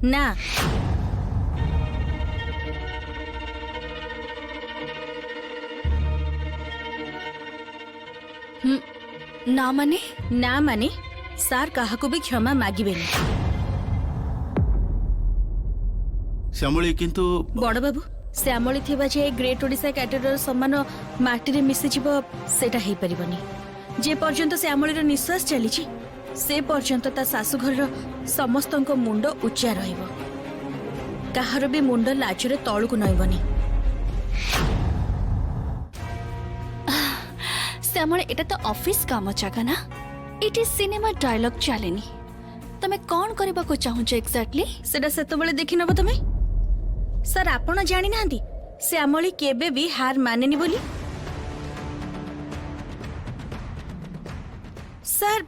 ନା ना माने ना माने सार काहाको भी क्षमा मागिबेनी। श्यामली किंतु बड़ बाबू श्यामली थिबा जे ग्रेट ओडिशा कैटेडर सम्मान माटी रे मिसि जिवो सेटा हेई परिबनी। जे पर्यंत श्यामलीर निश्वास चलीछि से पर्यंत ता सासु घर समस्तंको मुंड उच्चा रहिबो, काहार भी मुंड लाजरे तळुकु नइबनी। श्यामल एटा तो ऑफिस काम जगह ना, इट इज सिनेमा डायलॉग चलेनी। तमे कौन करबा को चाहूछ एक्जेक्टली? सेटा सेतबेले देखि नबो तमे। सर आपण जानि नांदी श्यामली केबे भी हार मानेनी बोली। सर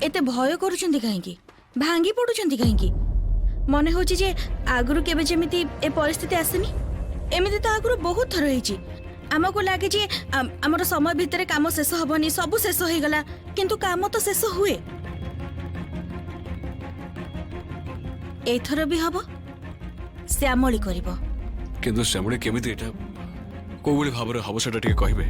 एते भय करूचंदी काहेकि, भांगी पडुचंदी काहेकि? मने होची जे आगुरु केबे जेमिति ए परिस्थिति आसेनी, एमिति तो आगुरु बहुत थर हेची। आमको लागे जे हमर समय भितरे काम शेष हबनी, सब शेष होई गला, किंतु काम तो शेष हुए। एथर भी हबो, श्यामली करिवो। किंतु श्यामली केमिति एटा कोबोली भाबरे हबो सेटा टिके कहिबे।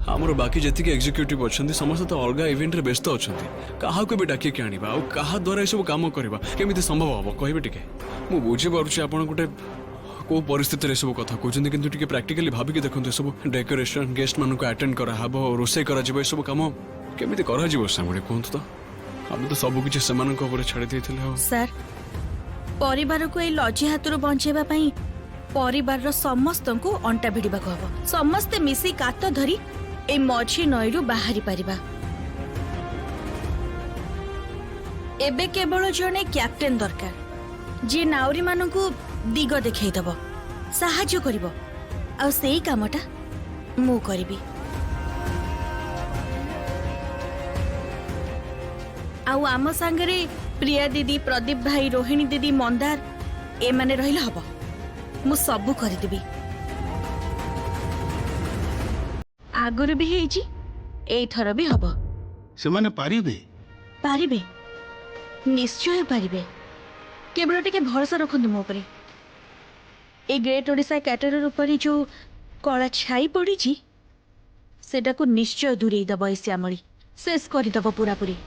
हमर बाकी जति के एग्जीक्यूटिव अछंती समस्त तो अलगा इवेंट रे व्यस्त अछंती, काहा को भी डाकी के आनिबा और काहा द्वारा सब काम करबा केमिति संभव हबो कहिबे टिके? मु बुझि पारुछि आपण गुटे को परिस्थिति रे सब कथा कहउछंती, किंतु टिके प्रैक्टिकली भाबी के देखंतु सब डेकोरेशन गेस्ट मानु को अटेंड करा हबो, रोसे करा जिवो सब काम केमिति करा जिवो श्यामली कोंत तो? हम तो सब किछ समान को ऊपर छाड़ी देथिले हो। सर परिवार को ए लजी हातुर बंचेबा पई परिवार रो समस्त को अंटा भिड़िबा को हबो। समस्त मिसी कात धरी ए मझी नईरु बाहरी परिबा। एबे केवल जने कैप्टेन दरकार जे नाउरी मानकु दिग देखै दबो, सहाय्य करिवो, आ सेही कामटा मु करिबी। आउ आम सांगरे प्रिया दीदी, प्रदीप भाई, रोहिणी दीदी, मंदार ए माने रहिले हबो। मु सबु करि देबी। आगुर भी हेजी, एई थर भी हबो। से माने पारिबे? पारिबे, निश्चय पारिबे। केवल टिके भरोसा रखंतु मो उपरे। ए ग्रेट ओडिशा कैटेडर उपरे जो कला छाई पड़ी सेटा को निश्चय दूरेई दबो। श्यामली शेष करि दबो पूरा पूरी।